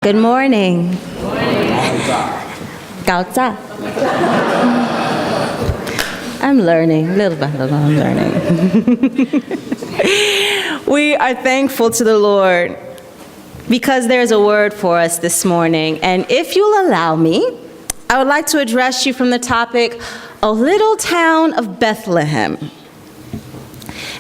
Good morning. Gaoza. I'm learning, little by little, I'm learning. We are thankful to the Lord because there's a word for us this morning. And if you'll allow me, I would like to address you from the topic, a little town of Bethlehem.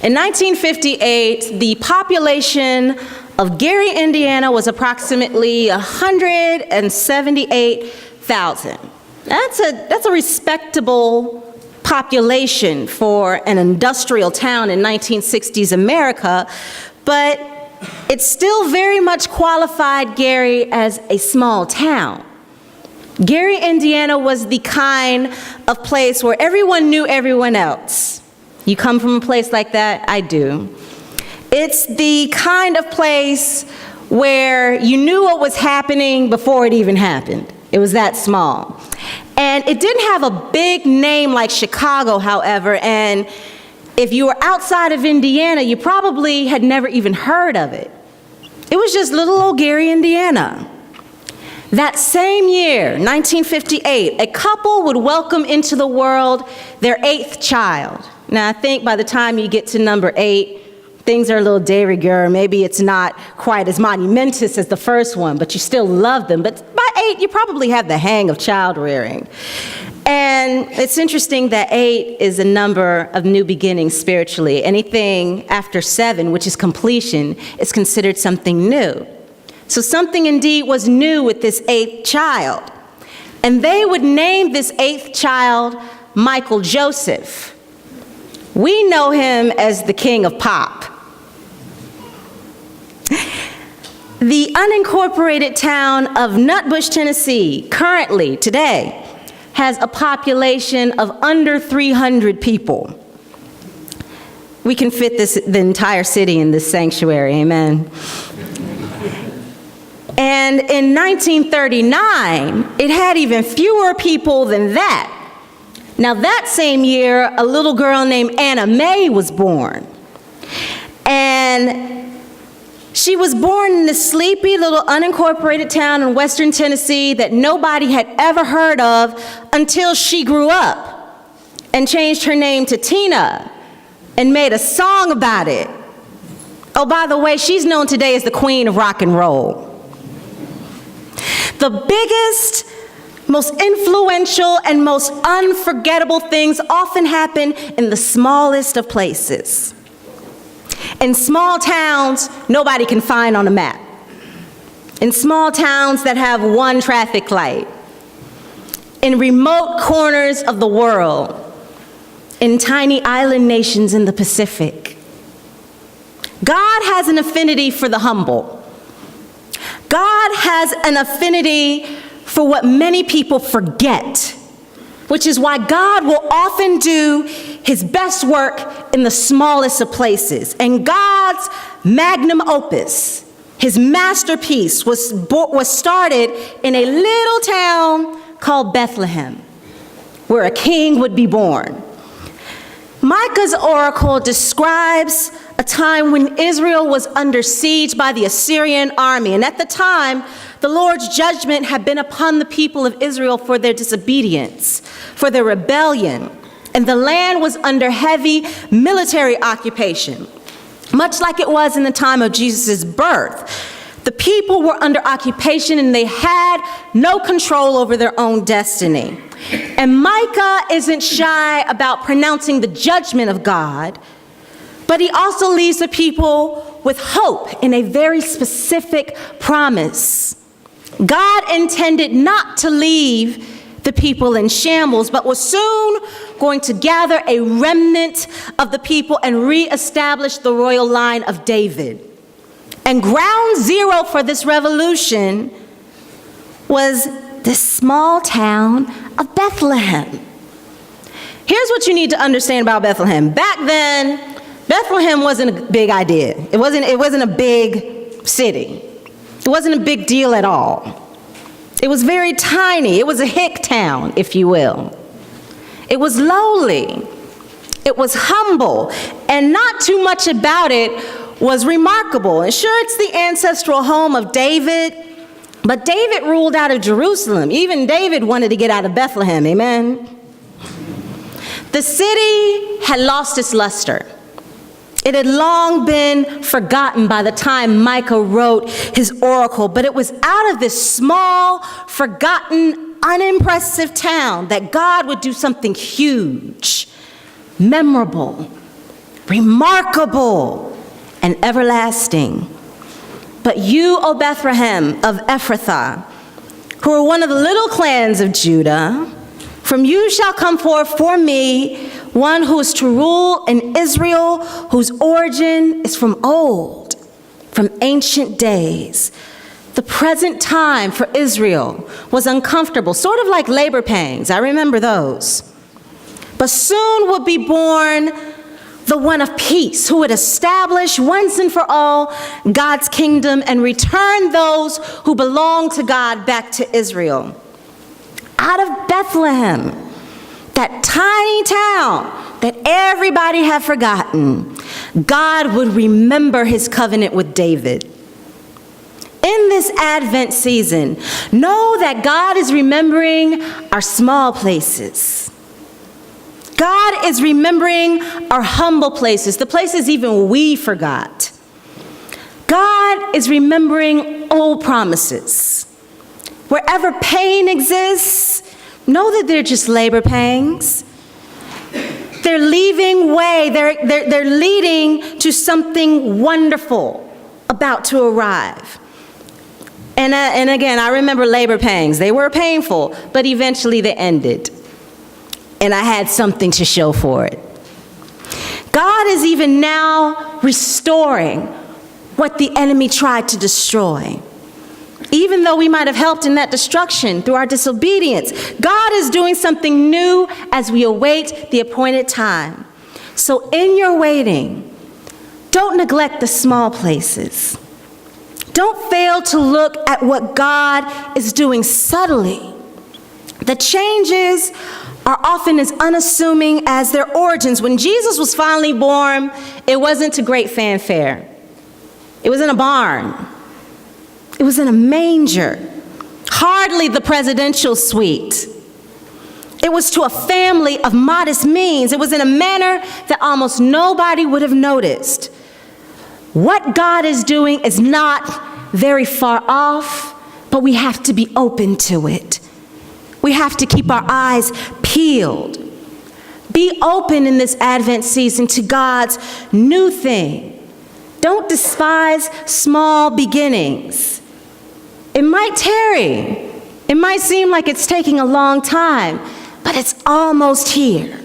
In 1958, the population of Gary, Indiana was approximately 178,000. That's a respectable population for an industrial town in 1960s America, but it still very much qualified Gary as a small town. Gary, Indiana was the kind of place where everyone knew everyone else. You come from a place like that? I do. It's the kind of place where you knew what was happening before it even happened. It was that small. And it didn't have a big name like Chicago, however, and if you were outside of Indiana, you probably had never even heard of it. It was just little old Gary, Indiana. That same year, 1958, a couple would welcome into the world their 8th child. Now, I think by the time you get to number 8, things are a little de rigueur. Maybe it's not quite as monumentous as the first one, but you still love them. But by 8, you probably have the hang of child rearing. And it's interesting that 8 is a number of new beginnings spiritually. Anything after 7, which is completion, is considered something new. So something indeed was new with this 8th child. And they would name this 8th child Michael Joseph. We know him as the king of pop. The unincorporated town of Nutbush, Tennessee, currently, today, has a population of under 300 people. We can fit the entire city in this sanctuary, amen. And in 1939, it had even fewer people than that. Now that same year, a little girl named Anna Mae was born. And she was born in this sleepy little unincorporated town in western Tennessee that nobody had ever heard of until she grew up and changed her name to Tina and made a song about it. Oh, by the way, she's known today as the queen of rock and roll. The biggest, most influential, and most unforgettable things often happen in the smallest of places. In small towns, nobody can find on a map. In small towns that have one traffic light. In remote corners of the world. In tiny island nations in the Pacific. God has an affinity for the humble. God has an affinity for what many people forget, which is why God will often do his best work in the smallest of places. And God's magnum opus, his masterpiece, was started in a little town called Bethlehem, where a king would be born. Micah's oracle describes a time when Israel was under siege by the Assyrian army. And at the time, the Lord's judgment had been upon the people of Israel for their disobedience, for their rebellion. And the land was under heavy military occupation, much like it was in the time of Jesus' birth. The people were under occupation and they had no control over their own destiny. And Micah isn't shy about pronouncing the judgment of God, but he also leaves the people with hope in a very specific promise. God intended not to leave the people in shambles, but was soon going to gather a remnant of the people and reestablish the royal line of David. And ground zero for this revolution was this small town of Bethlehem. Here's what you need to understand about Bethlehem. Back then, Bethlehem wasn't a big idea. It wasn't a big city. It wasn't a big deal at all. It was very tiny. It was a hick town, if you will. It was lowly. It was humble. And not too much about it was remarkable. And sure, it's the ancestral home of David, But David ruled out of Jerusalem. Even David wanted to get out of Bethlehem, amen? The city had lost its luster. It had long been forgotten by the time Micah wrote his oracle, but it was out of this small, forgotten, unimpressive town that God would do something huge, memorable, remarkable, and everlasting. But you, O Bethehem of Ephrathah, who are one of the little clans of Judah, from you shall come forth for me one who is to rule in Israel, whose origin is from old, from ancient days. The present time for Israel was uncomfortable, sort of like labor pangs. I remember those. But soon will be born the one of peace, who would establish once and for all God's kingdom and return those who belong to God back to Israel. Out of Bethlehem, that tiny town that everybody had forgotten, God would remember his covenant with David. In this Advent season, know that God is remembering our small places. God is remembering our humble places, the places even we forgot. God is remembering old promises. Wherever pain exists, know that they're just labor pangs. They're leaving way, they're leading to something wonderful about to arrive. And again, I remember labor pangs. They were painful, but eventually they ended. And I had something to show for it. God is even now restoring what the enemy tried to destroy. Even though we might have helped in that destruction through our disobedience, God is doing something new as we await the appointed time. So in your waiting, don't neglect the small places. Don't fail to look at what God is doing subtly. The changes are often as unassuming as their origins. When Jesus was finally born, it wasn't to great fanfare. It was in a barn. It was in a manger. Hardly the presidential suite. It was to a family of modest means. It was in a manner that almost nobody would have noticed. What God is doing is not very far off, but we have to be open to it. We have to keep our eyes peeled. Be open in this Advent season to God's new thing. Don't despise small beginnings. It might tarry. It might seem like it's taking a long time, but it's almost here.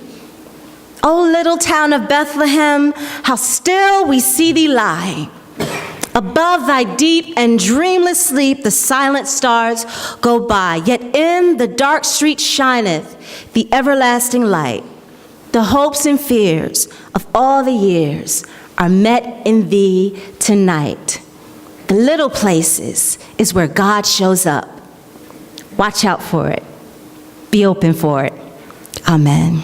O little town of Bethlehem, how still we see thee lie. Above thy deep and dreamless sleep, the silent stars go by. Yet in the dark street shineth the everlasting light. The hopes and fears of all the years are met in thee tonight. The little places is where God shows up. Watch out for it. Be open for it. Amen.